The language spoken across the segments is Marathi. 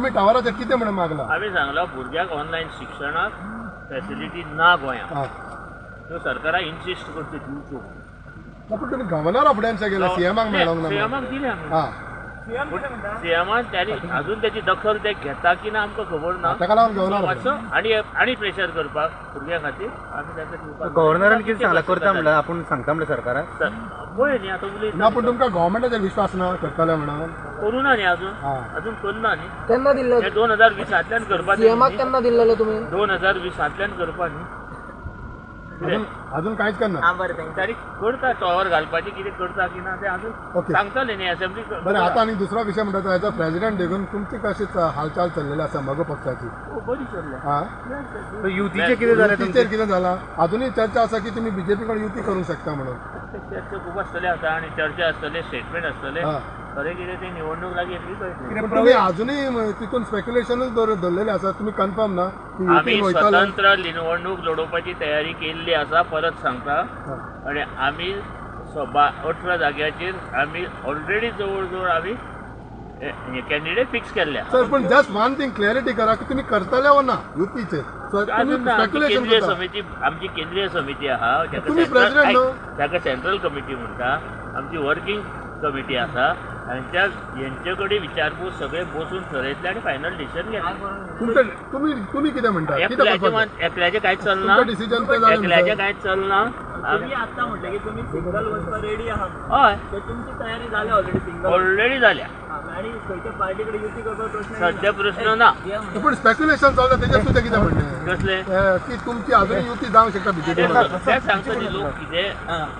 तुम्ही टावराचेर कितें म्हणून मागला? आम्ही सांगला भुरग्याक ऑनलायन शिक्षणाक फॅसिलिटी ना गोंयांत त्यो सरकाराक इन्सिस्ट करच्यो दिवच्यो. पण तुम्ही गव्हर्नरा फुड्यान गेला सीएमाक मेळोंक ना. सीएमाक दिले आमी. सीएमान त्याने अजून त्याची दखल ते घेता की ना आमकां खबर ना. ताका लागून गव्हर्नर मातसो आनी प्रेशर करपाक भुरग्यां खातीर आमी ताका दिवपाक. गव्हर्नरान कितें सांगला करता म्हणल्यार आपूण सांगता म्हणल्यार सरकाराक पळय न्ही आतां उलयता ना. पण तुमकां गव्हर्नमेंटाचेर विश्वास ना करतले म्हणून? करूं ना न्ही अजून करना न्ही. केन्ना दिल्ले? 2020 करपा सीएमाक केन्ना दिल्लेले तुमी? 2020 करपा न्ही. अजून कांयच करना. तारीख करता टॉवर घालपाची कितें करता की ना ते अजून सांगतले न्ही असेंब्ली. बरें आता आनी दुसरो विशय म्हणटा तो एज अ प्रेसिडेंट देखून तुमची कशी हालचाल चल्लेली आसा मगो पक्षाची? बरी चल्ल्या. युतीचे कितें जालें? युतीचेर कितें जाला? अजूनय चर्चा आसा की तुम्ही बीजेपी कडेन युती करूंक शकता म्हणून. चर्चा खूब आसतले आतां आनी चर्चा आसतले स्टेटमेंट आसतले खरें कितें ते निवडणूक लागीं येतली कळटली. तुम्ही अजूनय तितून स्पेक्युलेशनूच धरलेले आसा. तुम्ही कन्फर्म ना की आमी युतीन वयतले? स्वतंत्र निवडणूक लडोवपाची तयारी केल्ली आसा. परत सांगता आनी आमी 18 जाग्याचेर आमी ऑलरेडी जवळ जवळ आमी कॅन्डिडेट फिक्स केल्ले. सर पण जस्ट वन थिंग क्लॅरिटी करा की तुम्ही करतले वा ना युतीचे? केंद्रीय समिती आमची केंद्रीय समिती आहा ताका सेंट्रल कमिटी म्हणटा. आमची वर्किंग कमिटी आसा यांचे कडेन विचारपूस सगळे बसून ठरयतले आनी फायनल डिसिजन घेतले. तुम्ही कितें म्हणटा? एकल्याचे कांयच चलना. एकल्याचे कांयच चलना. आम्ही आता म्हटलं की तुम्ही सिंगल वचपा रेडी आहात. हय तर तुमची तयारी झाल्या ऑलरेडी सिंगल ऑलरेडी जाल्या. आणि खंयच्या पार्टीकडे युती करपाचो प्रश्न सध्या प्रश्न ना. पण स्पेक्युलेशन चलता तेजेर तुजें कितें म्हणणें? कसले की तुमची अजूनय युती जावंक शकता बीजेपी? ते सांगता न्ही लोक कितें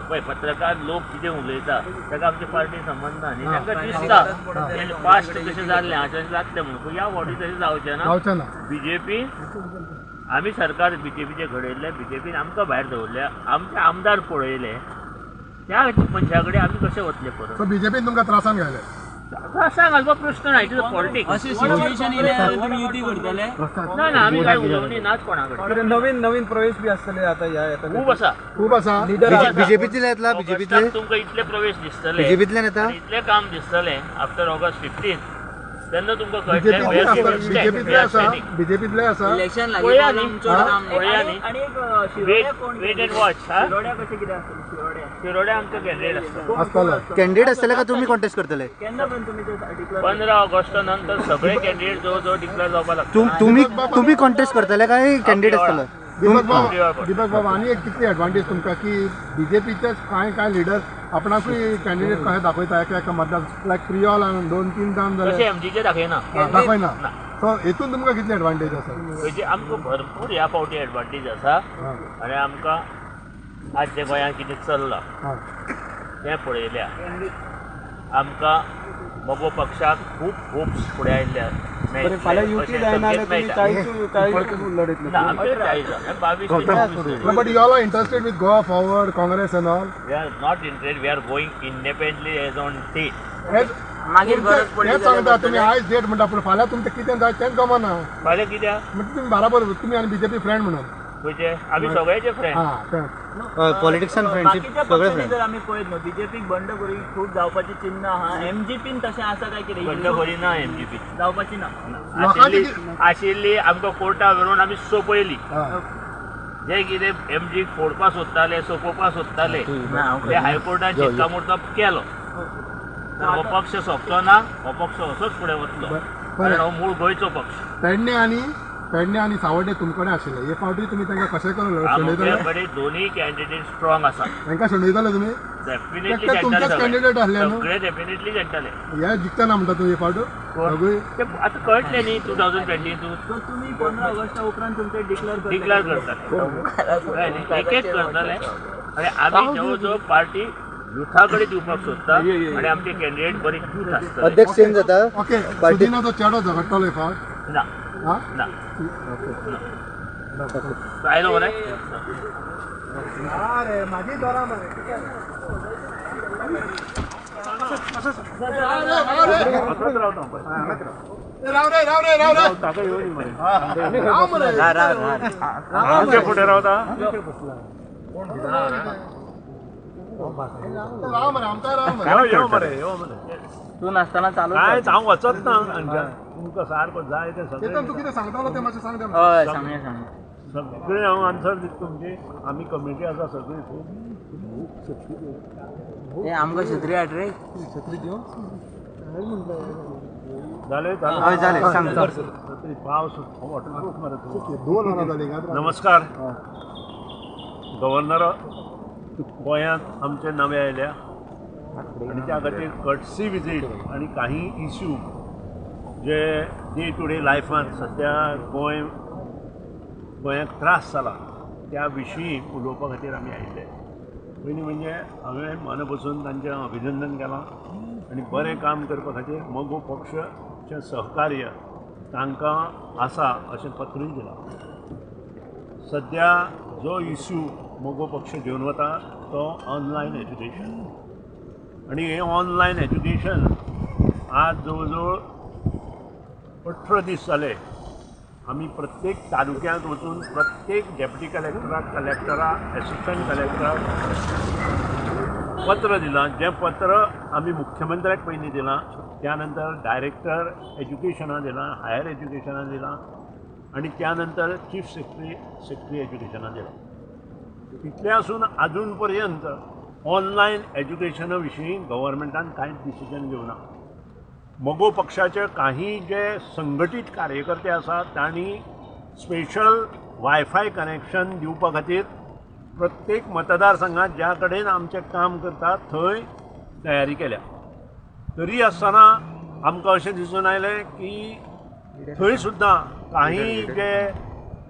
पळय पत्रकार लोक कितें उलयता ताका आमची पार्टी संबंध ना न्ही. तांकां दिसता फास्ट कशें जाल्लें हाचे जातलें म्हणून. पूण ह्या फावटी तशें जावचें ना. बीजेपी आमी सरकार बीजेपीचे घडयल्ले. बीजेपीन आमकां भायर दवरले. आमचे आमदार पळयले. त्या मनशा कडेन आमी कशें वतले परत? सो बीजेपीन तुमकां त्रासान घाले? त्रासान घालपाक प्रश्न ना. It is a politics. अशें सिच्युएशन येयल्यार तुमी युती करतले? ना आमी काय उलोवणी नाच कोणा कडेन. नवीन प्रवेश बी आसतले आता खूब आसा. बीजेपीतले येतला? बीजेपीतले तुमकां इतले प्रवेश दिसतले. बीजेपीतल्यान येता? इतलें काम दिसतलें आफ्टर ऑगस्ट 15 तेन्ना तुमकां बीजेपीतले आसा. इलेक्शन लागीं पळया न्ही. आणि एक वेट एंड वॉच. शिरोड्या कशें कितें आसतलें? शिरोड्या आमचो कॅन्डिडेट आसता. आसतलो कॅन्डिडेट आसतले का तुम्ही कॉन्टेस्ट करतले? केन्ना पण तुम्ही ते डिक्लेअर 15 ऑगस्ट नंतर सगळे कॅन्डिडेट जवळ जवळ डिक्लेअर जावपाक लागता. तुम्ही कॉन्टेस्ट करतले काय कॅन्डिडेट आसतलो? दीपक बाबा आणि एक कितली एडवांटेज तुमकां की बीजेपीचे कांय लिडर आपणाकूय कॅन्डिडेट कशें दाखयता एका मतदार लायक प्रियोल आनी 2-3 जावन तशें जाल्यार एमजीचे दाखयना. सो हेतून तुमकां कितली एडवांटेज आसा? म्हणजे आमकां भरपूर ह्या फावटी एडवांटेज आसा. आनी आमकां आज जे गोंयांत कितें चल्लां तें पळयल्या. आमकां मगो पक्षाक खूब होप्स फुडें आयिल्ल्या. फाल्यां युती जायना जाल्यार तुमी But you all are interested with go forward, Congress and all? We are not interested. We are going independently as on date. मागीर गरज पडली हेच सांगता तुम्ही आयज डेट म्हणटा पूण फाल्यां तुमचें कितें जाय तेंच गमना. फाल्यां कित्याक म्हणजे तुम्ही बराबर तुम्ही आनी बीजेपी फ्रेंड म्हणून. खंयचे आमी सगळ्याचे फ्रेंड. पॉलिटिक्सान फ्रेंडशिप बाकीच्या सगळे पक्षांनी फ्रेंड. जर आमी पळयत न्हू बीजेपीक बंडखोरी खूब जावपाची चिन्ह आहा. एमजीपीन तशें आसा काय कितें? बंडखोरी ना एमजीपी जावपाची ना. आशिल्ली आमकां कोर्टा व्हरून आमी सोंपयली. जे कितें एमजी फोडपा सोदताले सोंपोवपा सोदताले ते हायकोर्टान शिक्कामोर्तब केलो. हो पक्ष सोंपतो ना. हो पक्ष असोच फुडें वतलो कारण हो मूळ गोंयचो पक्ष. पेडणे आनी सावड्डे तुमकडे आशिल्ले. हे फावटी तुमी तांकां कशें आमचे कडेन दोनूय कॅन्डिडेट स्ट्रॉंग आसा. तांकां शेणयतले तुमी? डेफिनेटली तुमचेच कॅन्डिडेट आसले न्हू? सगळे डेफिनेटली जिंकतले. हे जिखतना म्हणटा तूं हे फावट सगळी आतां कळटलें न्ही 2022. सो तुमी 15 ऑगस्टा उपरांत तुमचे डिक्लेअर करतले. एक करतले आनी आमी जवळ जवळ पार्टी युथा कडेन दिवपाक सोदता आनी आमचे कॅन्डिडेट बरी युथ आसतले. अध्यक्ष चेंज जाता? ओके सुदिनाचो चेडो झगडटलो हे फावट? ना ना आयलो मरे. म्हाजी दोरा मरे. फुडें रावता. राव मरे आमकां राव मरे. तू नासतना चालू हांव वचत ना. तुमकां सारको जाय ते चेतन तूं कितें सांगतालो तें मातशें सांग तें हय सांगया सांगया सगळे हांव आन्सर दिता तुमची आमी कमिटी आसा सगळी हे आमकां छत्री हाड रे जालें हय जालें सांग छत्री पावस वॉटरप्रूफ मरे तूं 2 वरां जालीं काय नमस्कार गव्हर्नर गोंयांत आमचे नवे आयल्या आनी त्या खातीर कर्टसी विजीट आनी काही इश्यू जे डे टू डे लायफान सद्या गोंयाक त्रास जाला त्या विशीं उलोवपा खातीर आमी आयिल्ले पयलीं म्हणजे हांवें मन बसून तांचें अभिनंदन केलां आनी बरें काम करपा खातीर मगो पक्षाचें सहकार्य तांकां आसा अशें पत्रूय दिलां सद्या जो इश्यू मगो पक्ष घेवन वता तो ऑनलायन एज्युकेशन आनी हें ऑनलायन एज्युकेशन आज जवळ जवळ 18 दीस जाले आमी प्रत्येक तालुक्यांत वचून प्रत्येक डेप्युटी कलेक्टराक एसिस्टंट कलेक्टराक पत्र दिलां जें पत्र आमी मुख्यमंत्र्याक पयलीं दिलां त्या नंतर डायरेक्टर एज्युकेशना दिलां हायर एज्युकेशना दिलां आनी त्या नंतर चीफ सेक्रेटरी एज्युकेशना दिलां इतलें आसून आजून पर्यंत ऑनलायन एज्युकेशना विशीं गव्हर्मेंटान कांयच डिसिजन घेवना मगो पक्षाचे काही जे संघटीत कार्यकर्ते आसात तांणी स्पेशल वायफाय कनेक्शन दिवपा खातीर प्रत्येक मतदारसंघात ज्या कडेन आमचें काम करतात थंय तयारी केल्या तरी आसतना आमकां अशें दिसून आयलें की थंय सुद्दां काही जे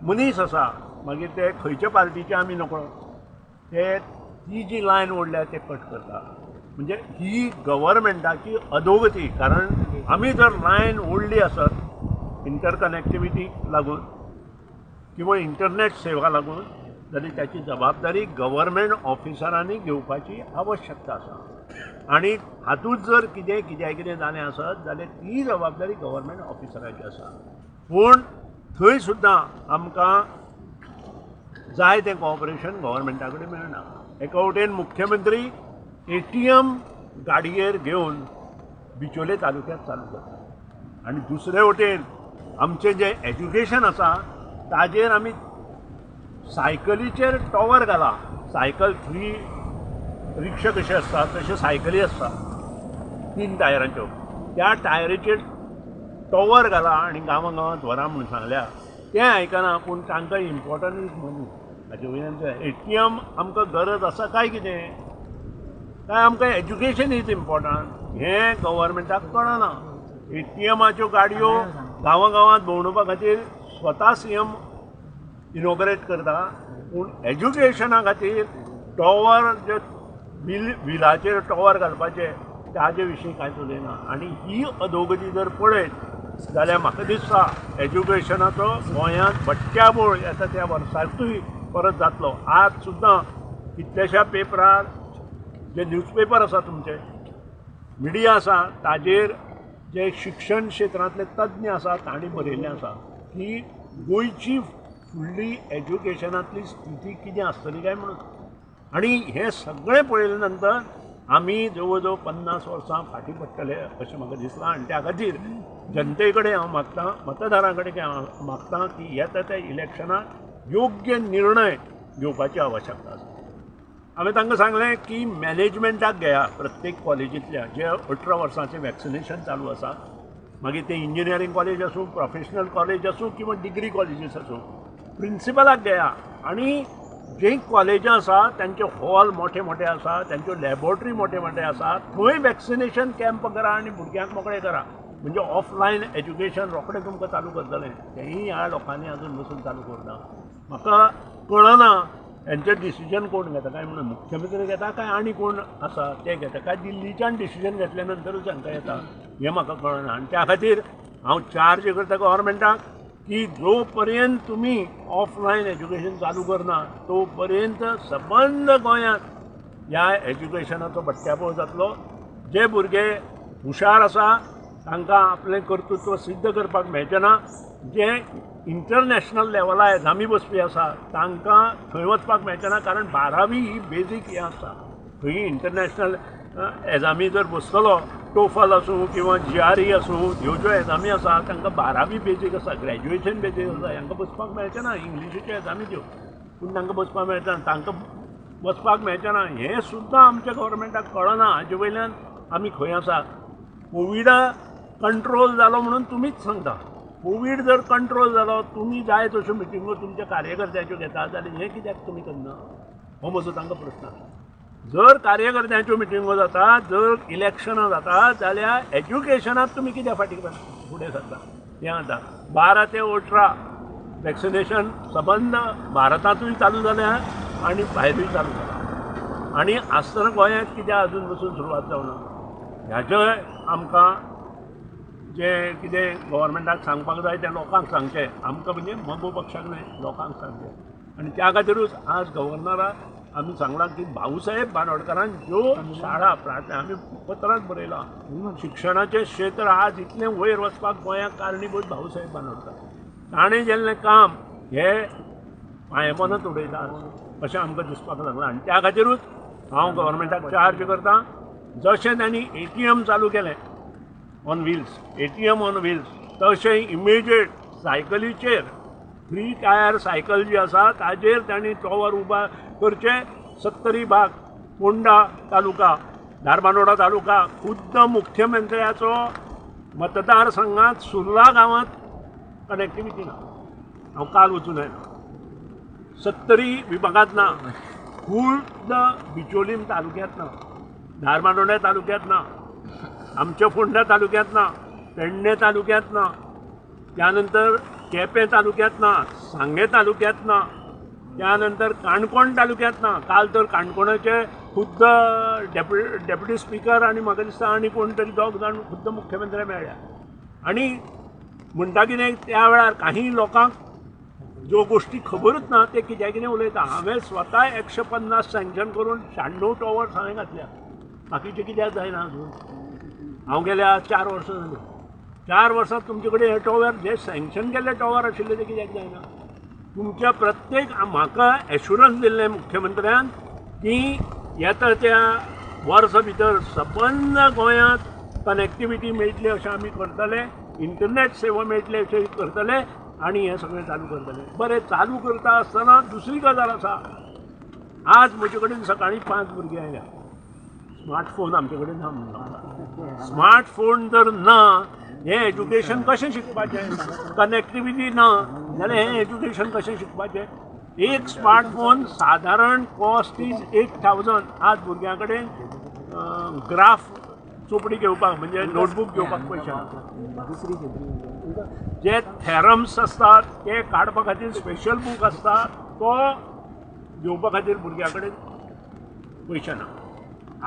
मनीस आसा मागीर ते खंयचे पार्टीचे आमी नकळो ते ती जी लायन ओडल्या ते कट करता म्हणजे ही गव्हर्मेंटाची अधोगती कारण आमी जर लायन ओडली आसत इंटरकनेक्टिविटीक लागून किंवा इंटरनेट सेवा लागून जाल्यार त्याची जबाबदारी गव्हर्मेंट ऑफिसरांनी घेवपाची आवश्यकता आसा आनी हातूंत जर कितें जालें आसत जाल्यार ती जबाबदारी गव्हर्मेंट ऑफिसराची आसा पूण थंय सुद्दां आमकां जाय तें कॉपरेशन गव्हर्मेंटा कडेन मेळना एका वटेन मुख्यमंत्री ATM गाडयेर घेवन बिचोले तालुक्यांत चालू करता आनी दुसरे वटेन आमचें जें एज्युकेशन आसा ताजेर आमी सायकलीचेर टॉवर घाला सायकल फ्री रिक्षा कशी आसता तश्यो सायकली आसता 3 टायरांच्यो त्या टायराचेर टॉवर घाला आनी गांवांत व्हरा म्हणून सांगल्या तें आयकना पूण तांकां इम्पॉर्टंट इज मनी हाजे वयल्यान ATM आमकां गरज आसा काय कितें काय आमकां एज्युकेशन इज इम्पॉर्टंट हें गव्हर्मेंटाक कळना ATMच्यो गाडयो गांवांत भोंवडोवपा खातीर स्वता CM इनॉग्रेट करता पूण एज्युकेशना खातीर टॉवर जे व्हिलाचेर टॉवर घालपाचे ताजे विशीं कांयच उलयना आनी ही अधोगती जर पळयत जाल्यार म्हाका दिसता एज्युकेशनाचो गोंयांत बट्ट्याबोळ येता त्या वर्सांतूय परत जातलो आज सुद्दां कितल्याश्या पेपरार जे न्यूजपेपर आसा तुमचे मिडिया आसा ताजेर जे शिक्षण क्षेत्रांतले तज्ञ आसा तांणी बरयल्लें आसा की गोंयची फुडली एज्युकेशनांतली स्थिती कितें आसतली काय म्हणून आनी हें सगळें पळयले नंतर आमी जवळ जवळ 50 वर्सां फाटीं पडटले अशें म्हाका दिसलां आनी त्या खातीर जनते कडेन हांव मागतां मतदारां कडेन हांव मागतां की येता त्या इलेक्शनाक योग्य निर्णय घेवपाची आवश्यकता आसा हांवें तांकां सांगलें की मॅनेजमेंटाक घेया प्रत्येक कॉलेजींतल्या जे 18 वर्सांचें वॅक्सिनेशन चालू आसा मागीर ते इंजिनियरींग कॉलेज आसूं प्रोफेशनल कॉलेज आसूं किंवा डिग्री कॉलेजीस आसूं प्रिंसिपलाक घेया आनी जे कॉलेजां आसा तांचे हॉल मोठे मोठे आसा तांच्यो लॅबॉरेटरी मोठे मोठे आसा थंय वॅक्सिनेशन कॅम्प करा आनी भुरग्यांक मोकळे करा म्हणजे ऑफलायन एज्युकेशन रोखडें तुमकां चालू करतलें तेंय ह्या लोकांनी आजून बसून चालू करना म्हाका कळना हेंचें डिसिजन कोण घेता काय म्हणून मुख्यमंत्री घेता काय आनी कोण आसा ते घेता काय दिल्लीच्यान डिसिजन घेतल्या नंतरूच हांकां येता हें म्हाका कळना आनी त्या खातीर हांव चार्ज करता गव्हर्मेंटाक की जो पर्यंत तुमी ऑफलायन एज्युकेशन चालू करना तो पर्यंत सबंद गोंयांत ह्या एज्युकेशनाचो बट्ट्याबोळ जातलो जे भुरगे हुशार आसा तांकां आपलें कर्तृत्व सिद्ध करपाक मेळचें ना जे इंटरनॅशनल लेवला एग्जामी बसपी आसा तांकां थंय वचपाक मेळचें ना कारण 12वी ही बेजीक हें आसा थंय इंटरनॅशनल एग्जामी जर बसतलो टोफल आसूं किंवा GRE आसूं ह्यो ज्यो एग्जामी आसा तांकां 12वी बेजीक आसा, ग्रॅज्युएशन बेजीक आसा, हांकां बसपाक मेळचें ना. इंग्लिशीच्यो एग्जामी त्यो पूण तांकां बसपाक मेळटा, तांकां बसपाक मेळचें ना. हें सुद्दां आमच्या गव्हर्मेंटाक कळना. हाजे वयल्यान आमी खंय आसा. कोविड कंट्रोल जालो म्हणून तुमीच सांगता. कोविड जर कंट्रोल जालो, तुमी जाय तश्यो मिटिंगो तुमच्या कार्यकर्त्याच्यो घेता जाल्यार हें कित्याक तुमी करना, हो म्हजो तांकां प्रस्न आसा. जर कार्यकर्त्यांच्यो मिटिंगो जाता, जर इलेक्शनां जाता जाल्यार एज्युकेशनांत तुमी कित्याक फुडें सरता. हें आतां 12 ते 18 वॅक्सिनेशन सबंद भारतांतूय चालू जाल्या आनी भायरूय चालू जाला. आनी आसतना गोंयांत कित्याक अजून पसून सुरवात जावना. ह्याचें आमकां जें कितें गव्हर्मेंटाक सांगपाक जाय तें लोकांक सांगचें. आमकां म्हणजे मगो पक्षाक न्हय, लोकांक सांगचें. आनी त्या खातीरूच आज गव्हर्नराक आमी सांगलां की भाऊसाहेब बांदोडकरान ज्यो शाळा आमी पत्रांत बरयलां, शिक्षणाचें क्षेत्र आज इतलें वयर वचपाक गोंयाक कारणीभूत भाऊसाहेब बांदोडकर. ताणें जेल्लें काम हें पांयपोनच उडयता अशें आमकां दिसपाक लागलां. आनी त्या खातीरूच हांव गव्हर्मेंटाक चार्ज करतां, जशें तांणी ATM चालू केलें on wheels, ATM on wheels, तशें इमिजिएट सायकलीचेर 3 टायर सायकल जी आसा ताजेर तांणी टॉवर उबा करचे. 70 भाग फोंडा तालुका, धारबांदोडा तालुका, खुद्द मुख्यमंत्र्याचो मतदारसंघात सुर्ला गांवांत कनेक्टिविटी ना. हांव काल वचून आयलो. 70 विभागांत ना, खुद्द बिचोलीम तालुक्यांत ना, धारबांदोडा तालुक्यांत ना, आमच्या फोंडा तालुक्यांत ना, पेडणे तालुक्यांत ना, त्यानंतर केपें तालुक्यांत ना, सांगे तालुक्यांत ना, त्यानंतर काणकोण तालुक्यांत ना. काल तर काणकोणाचे खुद्द डेप्युटी स्पीकर आनी म्हाका दिसता आनी कोण तरी 2 जाण खुद्द मुख्यमंत्री मेळ्ळ्या. आनी म्हणटा कितें त्या वेळार काही लोकांक ज्यो गोश्टी खबरूच ना ते कितें उलयता. हांवें स्वता 150 सँक्शन करून 96 टॉवर्स हांवें घातल्या. बाकीचे कित्याक जायना अजून. हांव गेल्या 4 वर्सां जालीं. 4 वर्सांत तुमचे कडेन हे टॉवर जे सँक्शन केल्ले टॉवर आशिल्ले ते कित्याक जायना. तुमच्या प्रत्येक म्हाका एश्युरन्स दिल्लें मुख्यमंत्र्यान की येता त्या वर्सा भितर सबंद गोंयांत कनेक्टिविटी मेळटली अशें आमी करतले, इंटरनेट सेवा मेळटली अशें करतले आनी हें सगळें चालू करतले. बरें, चालू करता आसतना दुसरी गजाल आसा. आज म्हजे कडेन सकाळीं 5 भुरगीं आयल्या. स्मार्टफोन आमचे कडेन ना म्हणून. स्मार्टफोन जर ना हें एज्युकेशन कशें शिकपाचें, कनेक्टिविटी ना जाल्यार हें एज्युकेशन कशें शिकपाचें. एक स्मार्टफोन साधारण कॉस्ट इज 8000. आज भुरग्यां कडेन ग्राफ चोपडी घेवपाक म्हणजे नोटबूक घेवपाक पयशे ना. जे थेरम्स आसतात ते काडपा खातीर स्पेशल बूक आसता तो घेवपा खातीर भुरग्यां कडेन पयशे ना.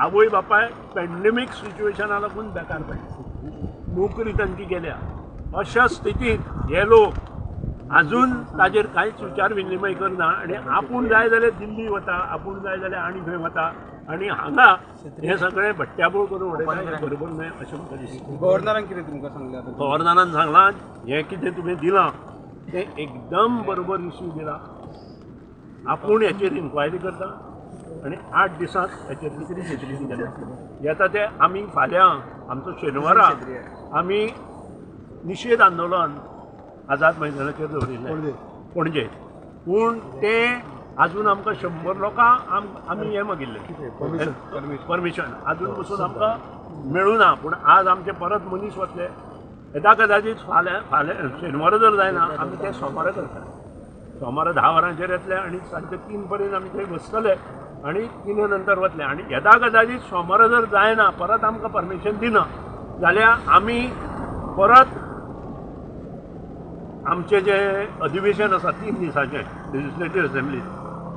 आवय बापाय पॅन्डेमीक सिच्युएशना लागून बेकार पडले, नोकरी तांची गेल्या. अशा स्थितींत हे लोक अजून ताजेर कांयच विचार विनिमय करना आनी आपूण जाय जाल्यार दिल्ली वता, आपूण जाय जाल्यार आनी खंय वता आनी हांगा हें सगळें भट्ट्याबोळ करून उडयता. हें बरोबर न्हय अशें म्हाका दिसता. गव्हर्नरान कितें तुमकां सांगलें आतां? गव्हर्नरान सांगलां हें कितें तुवें दिलां तें एकदम बरोबर इश्यू दिला. आपूण हेचेर इन्क्वायरी करता आनी 8 दिसांत हेचेर दुसरी फेसिलिटी जाल्या. येता ते आमी फाल्यां आमचो शेनवारा आमी निशेध आंदोलन आझाद मैदानाचेर दवरिल्लें पणजे. पूण तें आजून आमकां 100 लोकां आमी हें मागिल्लें परमिशन आजून पसून आमकां मेळूना. पूण आज आमचे परत मनीस वतले. येता कदाचित फाल्यां शेनवारा जर जायना आमी ते सोमारा करता. सोमारा 10 वरांचेर येतले आनी सांजचे 3 पर्यंत आमी थंय बसतले आनी 3 नंतर वतले. आनी येता कदाचित सोमारा जर जायना, परत आमकां परमिशन दिना जाल्यार आमी परत आमचें जें अधिवेशन आसा 3 दिसाचें लेजिस्लेटिव्ह असेंब्ली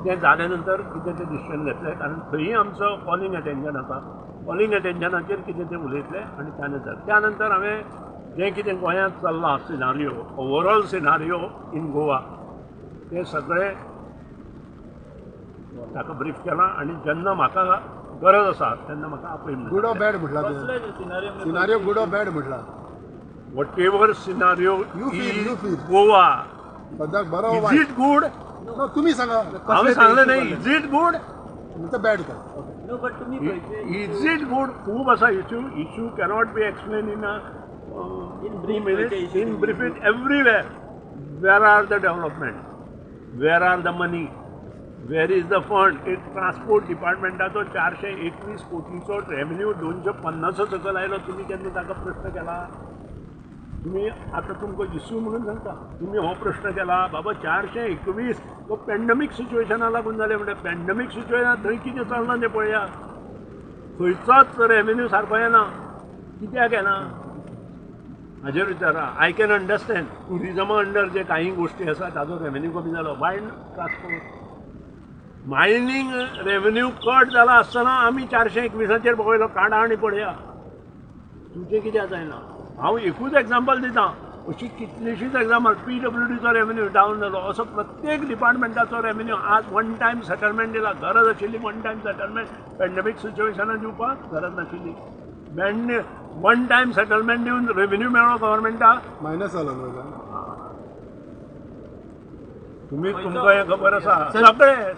तें जाले नंतर कितें तें डिसिजन घेतलें. कारण थंय आमचो कॉलिंग अटेन्शन आसा. कॉलिंग अटेन्शनाचेर कितें तें उलयतलें आनी त्या नंतर हांवें जें कितें गोंयांत चल्लां scenario, overall scenario in Goa तें सगळें ताका ब्रीफ केलां. आनी जेन्ना म्हाका गरज आसा तेन्ना म्हाका आपय. गुड ऑर बॅड म्हटला सिनारियो, गुड ऑर बॅड म्हटला. whatever scenario You feel. Goa, सद्याक बरो is it good? तुम्ही सांगा. हांवें सांगलें न्ही, is it good? Bad no but तुम्ही खंयचे इज इट गुड खूब आसा issue cannot be explain in In brief, खंयचे issue in brief it everywhere where are the development where are the money where is the fund एक ट्रान्सपोर्ट डिपार्टमेंटाचो 421 कोटीचो रेव्हेन्यू 250 सकल आयलो तुम्ही केन्ना ताका प्रश्न केला तुम्ही आता तुमकां इश्यू म्हणून सांगता तुम्ही हो प्रश्न केला बाबा 421 तो पॅन्डेमीक सिच्युएशना लागून जालें म्हणजे पॅन्डेमीक सिच्युएशन थंय कितें चलना तें पळया खंयचोच रेव्हेन्यू सारको येना कित्याक येना हाजेर विचारा आय कॅन अंडरस्टँड टुरिजमा अंडर जे काही गोष्टी आसा ताजो रेव्हेन्यू कमी जालो wild transport mining revenue cut जाला आसतना आमी 421चेर पळयलो काडा आनी पळया तुमचें कित्याक जायना हांव एकूच एग्जाम्पल दितां अशी कितलीशीच एग्जाम्पल PWDचो रेव्हेन्यू डावन जालो असो प्रत्येक डिपार्टमेंटाचो रेव्हेन्यू आज वन टायम सेटलमेंट दिला गरज आशिल्ली वन टायम सेटलमेंट पॅन्डेमीक सिच्युएशनान दिवपाक गरज नाशिल्ली वन टायम सेटलमेंट दिवन रेव्हेन्यू मेळ्ळो गव्हर्मेंटाक मायनस जालो न्हू तुम्ही तुमकां हें खबर आसा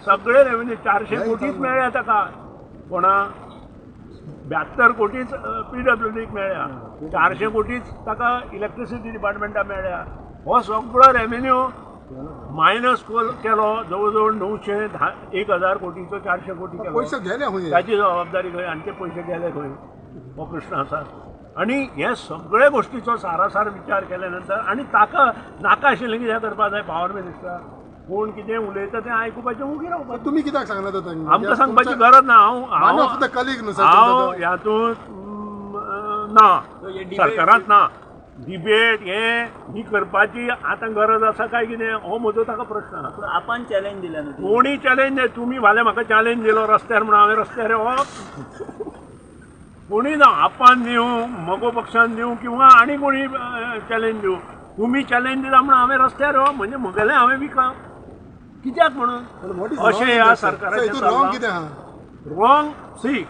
सगळे रेव्हेन्यू 400 कोटीच मेळ्ळ्या ताका कोणा 72 कोटीच PWDक मेळ्ळ्या 400 कोटीच ताका इलेक्ट्रिसिटी डिपार्टमेंटाक मेळ्ळ्या हो सगळो रेव्हेन्यू मायनस केलो जवळ जवळ 910,000 कोटीचो 400 कोटी केलो पयशे गेले खंय ताची जबाबदारी खंय आनी ते पयशे गेले खंय हो प्रश्न आसा आनी हे सगळे गोश्टीचो सारासार विचार केल्या नंतर आनी ताका नाका आशिल्लें कितें करपाक जाय पावर मिनिस्टर कोण कितें उलयता तें आयकुपाचें उगी रावपाचें तुम्ही कित्याक सांगना तर तांकां? आमकां सांगपाची गरज ना One of the colleague न्हू सर हांव तुमचो तो. ह्यातून ना सरकारांत ना डिबेट ही करपाची आतां गरज आसा काय कितें हो म्हजो ताका प्रश्न आसा आपण चॅलेंज दिला ना कोणी चॅलेंज तुम्ही फाल्यां म्हाका चॅलेंज दिलो रस्त्यार म्हणून हांवें रस्त्यार येवप कोणी ना आपण दिवं मगो पक्षान दिवं किंवा आनी कोणी चॅलेंज दिवं तुम्ही चॅलेंज दिला म्हणून हांवें रस्त्यार येवप म्हणजे म्हगेलें हांवें विकप कित्याक म्हणून अशें ह्या सरकाराचें रॉंग कितें आहा रॉंग सी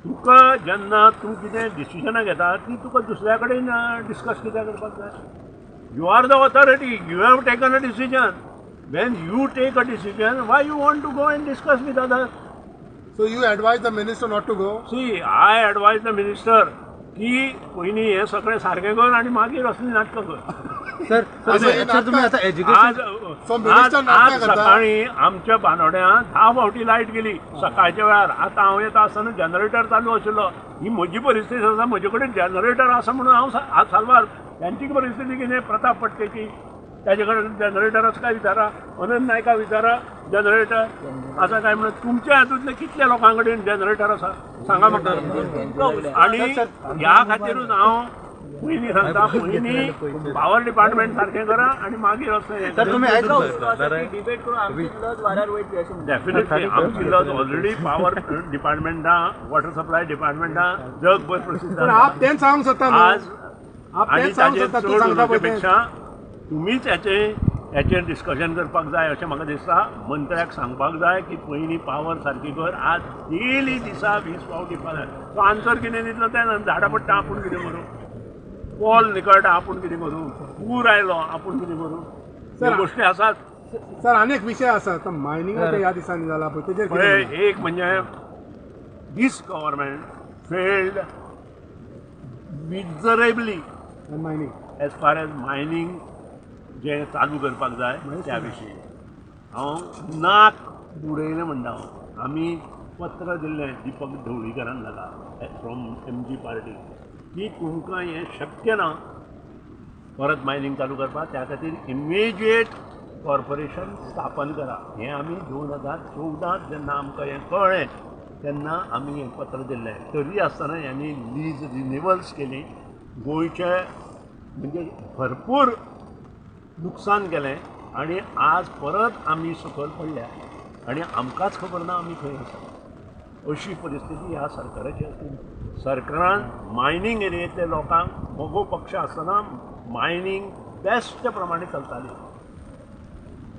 तुका जेन्ना तूं कितें डिसिजनां घेता ती तुका दुसऱ्या कडेन डिस्कस कित्याक करपाक जाय you are the authority you have taken a decision when you take a decision why you want to go and discuss with others So you advise the minister not to go? See I advise the minister की पयलीं हें सगळें सारकें कर आनी मागीर असलीं नाटकां कर सर सर तुम्ही आता एज्युकेशन आज सकाळी आमच्या बानोड्यां 10 फावटी लायट गेली सकाळच्या वेळार आतां हांव येता आसतना जनरेटर चालू आशिल्लो ही म्हजी परिस्थिती आसा म्हजे कडेन जनरेटर आसा म्हणून हांव साल्वार त्यांची परिस्थिती कितें प्रताप पटकेची त्याचे कडेन जनरेटर आसा काय विचारा अनंत नायका विचारा जनरेटर आसा काय म्हणून तुमच्या हातूंतले कितल्या लोकां कडेन जनरेटर आसा सांगा म्हाका आनी ह्या खातीरूच हांव पयलीं सांगता पयलीं पावर डिपार्टमेंट सारकें करा आनी मागीर असलें सर तुम्ही डिबेट करून आमची लज वाऱ्यार वयतली अशें म्हणटा. डेफिनेटली आमची लज ऑलरेडी पावर डिपार्टमेंटा वॉटर सप्लाय डिपार्टमेंटा जगभर प्रसिद्ध पण आप तेच सांगूंक सोदता न्हू? आज आप आनी तेच सांगूंक ताचेर सोदता चड तूं सांगता पळय तें. उलोवचे तुम्हीच हेचेर डिस्कशन करपाक जाय अशें म्हाका दिसता मंत्र्याक सांगपाक जाय की पयलीं पावर सारकी कर आज डेली दिसा 20 फावटी पावर तो आन्सर कितें दितलो तें झाडां पडटा आपूण कितें करूं पोल निकळटा आपूण कितें करूं पूर आयलो आपूण कितें करूं ह्यो गोश्टी आसात सर अनेक विषय आसा आता मायनिंगाचो ह्या दिसांनी जाला पळय तेजेर कितें पळय म्हणटा? एक म्हणजे this government failed miserably mining as far as mining जें चालू करपाक जाय त्या विशीं हांव नाक बुडयलें म्हणटा हांव आमी पत्र दिल्लें दिपक ढवळीकरान जाता फ्रॉम MG पार्टी की तुमकां हें शक्य ना परत मायनींग चालू करपाक त्या खातीर इमिजिएट कॉर्पोरेशन स्थापन करा हें आमी 2014 जेन्ना आमकां हें कळ्ळें तेन्ना आमी हें पत्र दिल्लें तरी आसतना ह्यांनी लीज रिन्युवल्स केली गोंयचे म्हणजे भरपूर नुकसान केलें आनी आज परत आमी सकयल पडल्या आनी आमकांच खबर ना आमी खंय आसा अशी परिस्थिती ह्या सरकाराची आसा सरकारान मायनींग एरियेंतल्या लोकांक मोगो पक्ष आसतना मायनींग बेस्ट प्रमाणे चलताली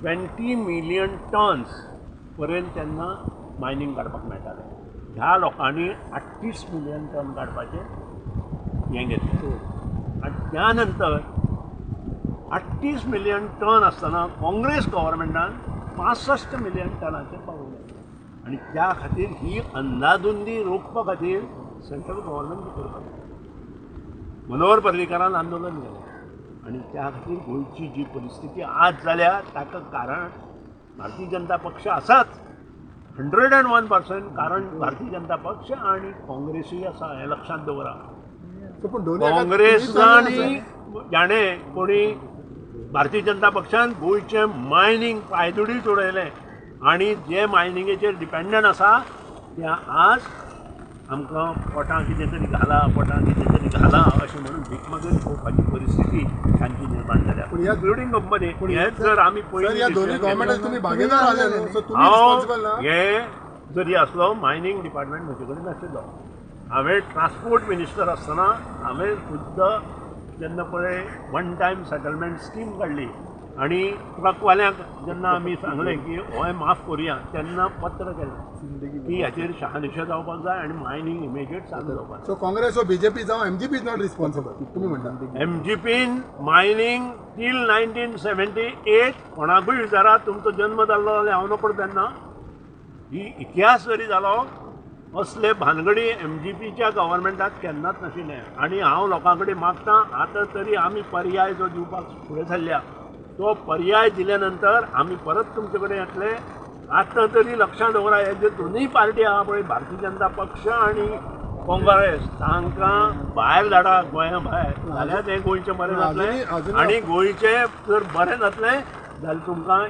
20 मिलियन टन्स पर्यंत तेन्ना मायनींग काडपाक मेळटालें ह्या लोकांनी 38 मिलियन टन काडपाचें हें घेतलें आनी त्या नंतर 38 मिलियन टन आसतना काँग्रेस गव्हर्मेंटान 65 मिलियन टनाचेर पावयलें आणि त्या खातीर ही अंधाधुंदी रोखपा खातीर सेंट्रल गव्हर्नमेंट करपाक मनोहर पर्रीकारान आंदोलन केलें आणि त्या खातीर गोंयची जी परिस्थिती आज जाल्या ताका कारण भारतीय जनता पक्ष आसाच 101% कारण भारतीय जनता पक्ष आणि काँग्रेसूय आसा हें लक्षात दवरा. पण दोन्ही एका- काँग्रेसांनी जाणे कोणी भारतीय जनता पक्षान गोंयचें मायनींग पायदुडीत उडयलें आणि जे मायनिंगेचेर डिपेंडंट आसा ते आज आमकां पोटां कितें तरी घाला अशें म्हणून भिकमगत पोवपाची परिस्थिती तांची निर्माण जाल्या. पूण ह्या- इन्क्लुडींग कंपनी हेच जर आमी सर, या दोन्ही गव्हर्नमेंटाचे तुम्ही भागीदार आले न्हू, सो तुम्ही हांव रिस्पॉन्सिबल ना. हे जरी आसलो मायनींग डिपार्टमेंट म्हजे कडेन नाशिल्लो. हांवें ट्रान्सपोर्ट मिनिस्टर आसतना हांवें खुद्द जेन्ना पळय वन टायम सेटलमेंट स्कीम काडली आणि ट्रकवाल्यांक जेन्ना आमी सांगलें की होय माफ करुया तेन्ना पत्र केलें की हाचेर शहानिशा जावपाक जाय आणि मायनींग इमिजिएट चालू जावपाक सो काँग्रेस व बीजेपी जावं एमजीपी इज नॉट रिस्पॉन्सिबल तुम्ही म्हणता. जाय. एमजीपीन मायनींग टील 1978 कोणाकूय विचारा तुमचो जन्म जाल्लो जाल्यार हांव नकळो तेन्ना ही इतिहास जरी जालो असले भानगडी एमजीपीच्या गव्हर्नमेंटात केन्नाच नाशिल्ले आणि हांव लोकां कडेन मागतां आतां तरी आमी पर्याय जो दिवपाक फुडें सरल्या तो पर्याय दिले नंतर आमी परत तुमचे कडेन येतले. आतां तरी लक्षात दवरा हे जे दोनूय पार्टी आहा पळय भारतीय जनता पक्ष आणि काँग्रेस तांकां भायर धाडा गोंया भायर जाल्यार तें गोंयचें बरें जातलें आणि गोंयचें जर बरें जातलें जाल्यार तुमकां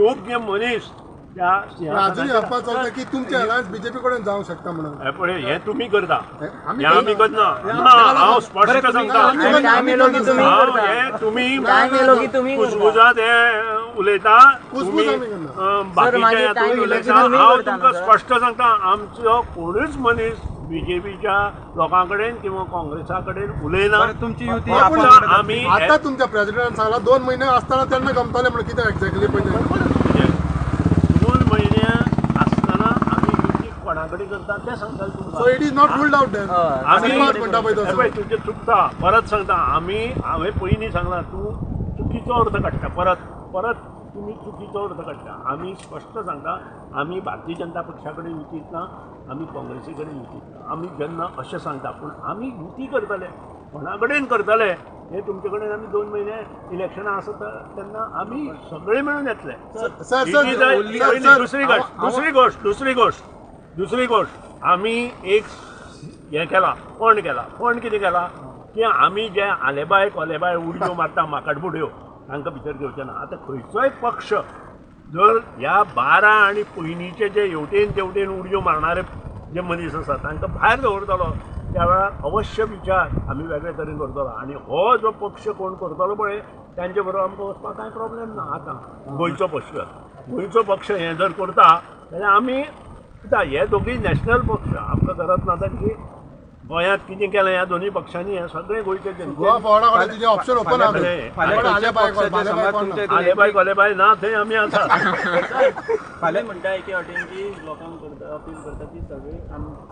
योग्य मनीस त्या अजूनही अफवा चलता की तुमचे अलायन्स बीजेपी कडेन जावंक शकता म्हणून. हे पळय हे तुमी करता आमी हे आमी करना. हांव स्पश्ट सांगता हांव हे तुमी कुसबुजात हे उलयता कुसबूज आमी करना. बाकीचे हातून उलयता. हांव तुमकां स्पश्ट सांगता आमचो कोणूच मनीस बीजेपीच्या लोकां कडेन किंवा काँग्रेसा कडेन उलयना. तुमची युती आमी आता तुमच्या प्रेसिडेंट सांगला 2 महिने असताना त्यांना गमताले म्हणून कितें एक्झॅक्टली पळय 2 म्हयने आसतना आमी युती कोणा कडेन करता तें सांगता सो तुमकां. It is not ruled out then. आमी म्हणटा पळय तसो. पळय तुजें चुकता परत सांगता हांवें पयलीं सांगलां तूं चुकीचो अर्थ काडटा परत तुमी चुकीचो अर्थ काडटा. आमी स्पश्ट सांगता आमी भारतीय जनता पक्षा कडेन युतीत ना आमी काँग्रेसी कडेन युतीत ना. आमी जेन्ना अशें सांगता पूण आमी युती करतले कोणा कडेन करतले हे तुमचे कडेन आमी 2 महिने इलेक्शनां आसत तेन्ना आमी सगळे मेळून येतले. दुसरी गोष्ट आमी एक हें केला फंड कितें केला की आमी जे आलेबाय कोलेबाय उडयो मारता माकडबुड्यो तांकां भितर घेवचे ना. आतां खंयचोय पक्ष जर ह्या 12 आणि पयलींचे जे हेवटेन तेवटेन उडयो मारणारे जे मनीस आसात तांकां भायर दवरतलो त्या वेळार अवश्य विचार आमी वेगळे तरेन करतलो आणि हो जो पक्ष कोण करतलो पळय त्यांचे बरोबर आमकां वचपाक कांय प्रॉब्लेम ना. आतां गोंयचो पक्ष हें जर करता जाल्यार आमी हे दोगूय नॅशनल पक्ष आमकां गरज ना की गोंयांत कितें केलें ह्या दोनूय पक्षांनी हे सगळे गोंयचे गोवा फोर्डा कडेन तुजें ऑप्शन ओपन आहा. आलेबाय कोलेबाय ना थंय आमी आसा. फाल्यां म्हणटा एके वाटेन की लोकांक करता अपील करता की सगळे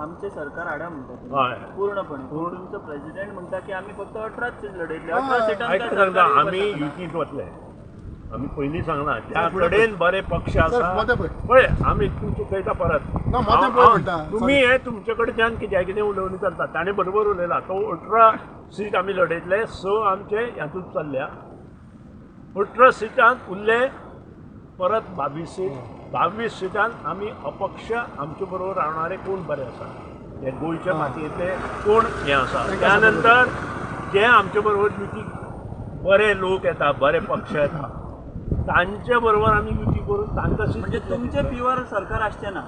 आमचे सरकार हाडा म्हणटा हय पूर्णपणे. तुमचो प्रेसिडेंट म्हणटा की आमी फक्त 18 सीट लढयतले 18 आयक सांगता सीटांक आमी युतीत वतले. आमी पयलीं सांगला ज्या कडेन बरे पक्ष आसा मतें पळय. पळय आमी तूं चुकयता परत ना, मतें पळय म्हणटा. तुमी हे तुमचे कडच्यान कितें उलोवणी करता ताणें बरोबर उलयला तो 18 सीट आमी लढयतले 6 आमचे हातूंत चल्ल्या 18 सिटांत उरले परत 22 सिटांत आमी अपक्ष आमचे बरोबर रावणारे कोण बरे आसा हे गोंयच्या मातयेंतले कोण हे आसा. त्या नंतर जे आमचे बरोबर युती बरे लोक येता बरे पक्ष येता तांचे बरोबर आमी युती करून तांकां म्हणजे तुमचे प्युअर सरकार आसचें ना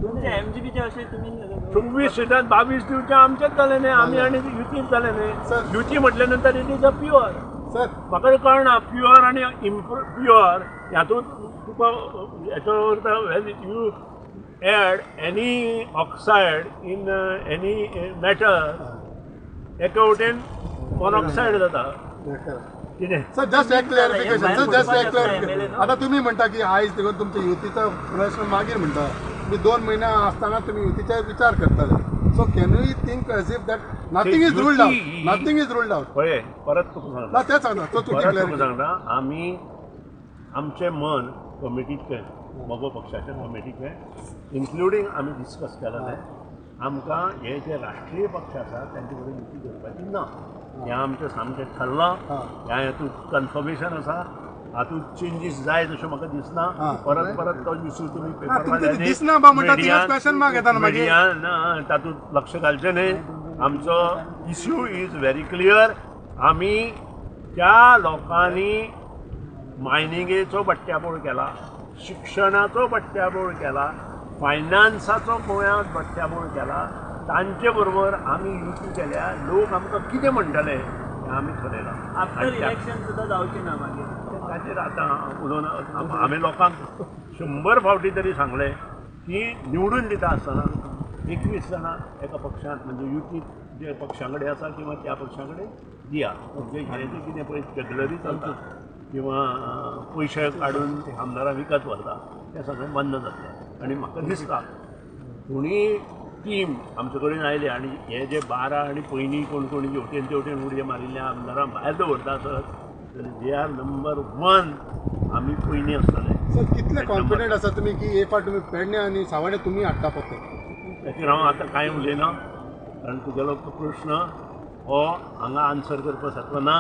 तुमचे एमजीपीचे अशें तुमी 24 सिटांत 22 दिवचे आमचेच जाले न्ही आमी आनी युतीच जाले न्ही. युती म्हटल्या नंतर it is a pure. Sir म्हाका कळना प्युअर आनी प्युअर हातूंत तुका हेचो when you add any oxide in any matter एका वटेन मोनॉक्सायड जाता कितें. सर जस्ट एक क्लॅरिफिकेशन आता तुम्ही म्हणता की आयज देखून तुमच्या युतीचा प्रश्न मागीर म्हणटा तुम्ही 2 महिने असताना तुम्ही युतीचा विचार करताले. So can you think as if that nothing is ruled out पळय परत तुका सांगता ना तेच सांगता तो तुमची परत तुका क्लॅरिफिकेशन. सांगता आमी आमचें मन कमिटींत मोगो पक्षाच्या कमिटीचे इन्क्लुडींग आमी डिस्कस केलेले आमकां हे जे राष्ट्रीय पक्ष आसा तांचे कडेन युती करपाची ना हें आमचें सामकें थारलां ह्या हेतून कन्फर्मेशन आसा हातूंत चेंजीस जाय तशें म्हाका दिसना परत परत तो इश्यू तुमी तुमकां दिसना बा म्हणटा तितूंत क्वेश्चन मार्क येता न्हू मागीर मिडियान तातूंत लक्ष घालचें न्ही आमचो इश्यू इज व्हेरी क्लियर आमी त्या लोकांनी मायनिंगेचो बट्ट्याबोळ केला शिक्षणाचो बट्ट्याबोळ केला फायनान्साचो गोंयांत बट्ट्याबोळ केला तांचे बरोबर आमी युती केल्या लोक आमकां कितें म्हणटले हें आमी थारायलां आफ्टर इलेक्शन सुद्दां जावचें ना मागीर ताचेर आतां उलोवन हांवें लोकांक 100 फावटी तरी सांगलें की निवडून दिता आसतना 21 जाणां एका पक्षांत म्हणजे युतीत जे पक्षा कडेन आसा किंवा त्या पक्षा कडेन दिया म्हणजे हें जें कितें पळय जगलरी चलता किंवा पयशे काडून ते आमदारां विकत व्हरता तें सगळें बंद जातलें आनी म्हाका दिसता कोणी टीम आमचे कडेन आयले आनी हे जे 12 आनी पयलीं कोण कोण हेवटेन तेवटेन उडये मारिल्ल्या आमदारां भायर दवरता आसत जाल्यार दे आर नंबर 1 आमी पयलीं आसतले सर कितले कॉन्फिडंट आसा तुमी की हे फावट तुमी पेडणे आनी सावड्डे तुमी हाडटा फक्त ताचेर हांव आतां कांय उलयना कारण तुगेलो तो प्रश्न हो हांगा आन्सर करपाक शकलो ना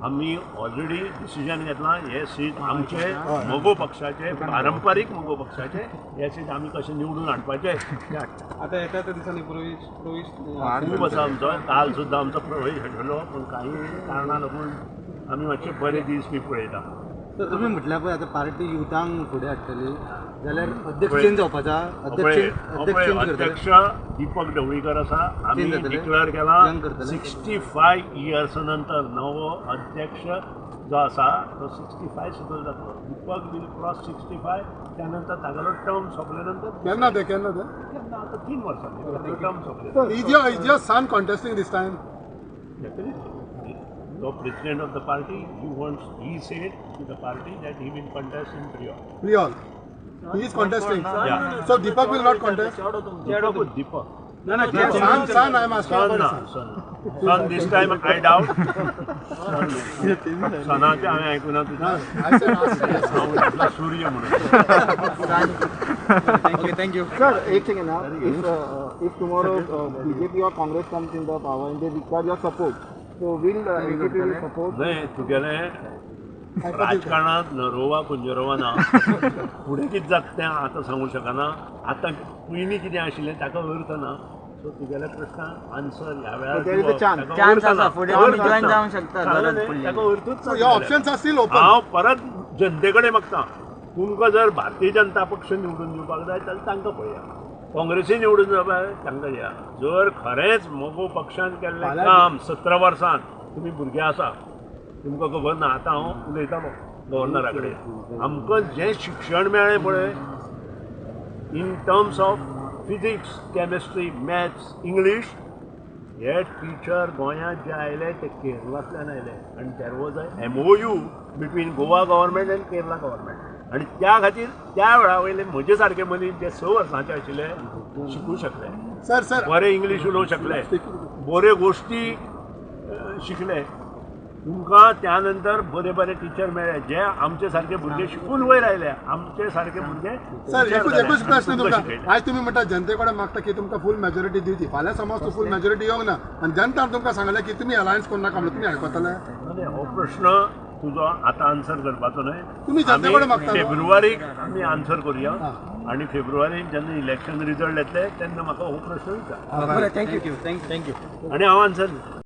आमी ऑलरेडी डिसिजन घेतलां हे सीट आमचे मोगो पक्षाचे पारंपारीक मोगो पक्षाचे हे सीट आमी कशें निवडून हाडपाचे ते हाडटा आता येत्या त्या दिसांनी प्रवेश खूब आसा आमचो काल सुद्दां आमचो प्रवेश हाडलो पूण काही कारणां लागून आमी मातशे बरे दीस बी पळयता तर तुम्ही म्हटल्या पळय आतां पार्टी युथांक फुडें हाडटली जाल्यार अध्यक्ष चेंज जावपाचा अध्यक्ष चेंज करतले अध्यक्ष दीपक ढवळीकर आसा आमी चेंज जातले? डिक्लेअर केला यंग करतले? 65 इयर्स नंतर नवो अध्यक्ष जो आसा तो 65 सुद्दां जातलो दीपक विल क्रॉस 65 त्यानंतर तागेलो टर्म सोंपल्या नंतर केन्ना ते केन्ना आतां 3 वर्सांनी टर्म सोंपले is your son contesting this time तो president of the party, he said to the party that he will contest in Priol. Priol. He is contesting. Yeah. So Deepak will not contest. Deepak. No, son, I am asking Son, about na, son. son, this time I doubt. सणाचे हांवें आयकुना तुझा I said ask. हांव म्हटलं सूर्य म्हणून Okay, thank you. Sir, एक second now. If tomorrow BJP or Congress comes in the power and they require your support, so will BJP will support? न्हय तुगेले राजकारणांत नरोवा कुंजरोवा ना फुडें कितें जाता तें आतां सांगूंक शकना आतां पयलीं कितें आशिल्लें ताका अर्थ ना सो तुगेल्या प्रश्नाक आन्सर ह्या वेळार there is a दिवप, chance. ताका Chance अर्थ आसा, ना. फुडें अर्थ आमी join ना. जावंक शकता, सांगलें गरज न्ही, पडली. ताका अर्थूच So ना your जाल्यार. options are still open. हांव परत जनते कडेन मागता तुमकां जर भारतीय जनता पक्ष निवडून दिवपाक जाय जाल्यार तांकां पळया काँग्रेसी निवडून जावपाक तांकां या जर खरेंच मोगो पक्षान केल्लें काम 17 वर्सांत तुमी भुरगे आसा तुमकां खबर ना आतां हांव उलयतालो गव्हर्नरा कडेन आमकां जें शिक्षण मेळ्ळें पळय in terms of physics chemistry maths English हे टिचर गोंयांत जे आयले ते केरळांतल्यान आयले आनी there was a MOU between Goa government आनी केरळा गव्हर्मेंट आनी त्या खातीर त्या वेळा वयले म्हजे सारके मनीस जे 6 वर्सांचे आशिल्ले शिकूं शकले Sir. बरे इंग्लीश उलोवंक शकले बऱ्यो गोश्टी शिकले तुमकां त्या नंतर बरे बरे टिचर मेळ्ळे जे आमचे सारके भुरगे शिकून वयर आयले आमचे सारके भुरगे सर teacher जाले. एकूच प्रश्न तुमकां तुमकां शिकयले. आज तुमी म्हणटा जनते कडेन मागता की तुमकां फूल मेजॉरिटी दिवची फाल्यां समज तूं फूल मेजॉरिटी येवंक ना आनी जनता तुमकां सांगलें की तुमी अलायन्स करूं नाका म्हणून तुमी आयकतले नाही, हो प्रश्न तुजो आतां आन्सर करपाचो न्हय तुम्ही जनते कडेन मागता न्हू? फेब्रुवारीक आमी आन्सर करुया आनी फेब्रुवारीक जेन्ना इलेक्शन रिजल्ट येतले तेन्ना म्हाका हो प्रश्न विचार बरें थँक्यू थँक्यू आनी हांव आन्सर दितां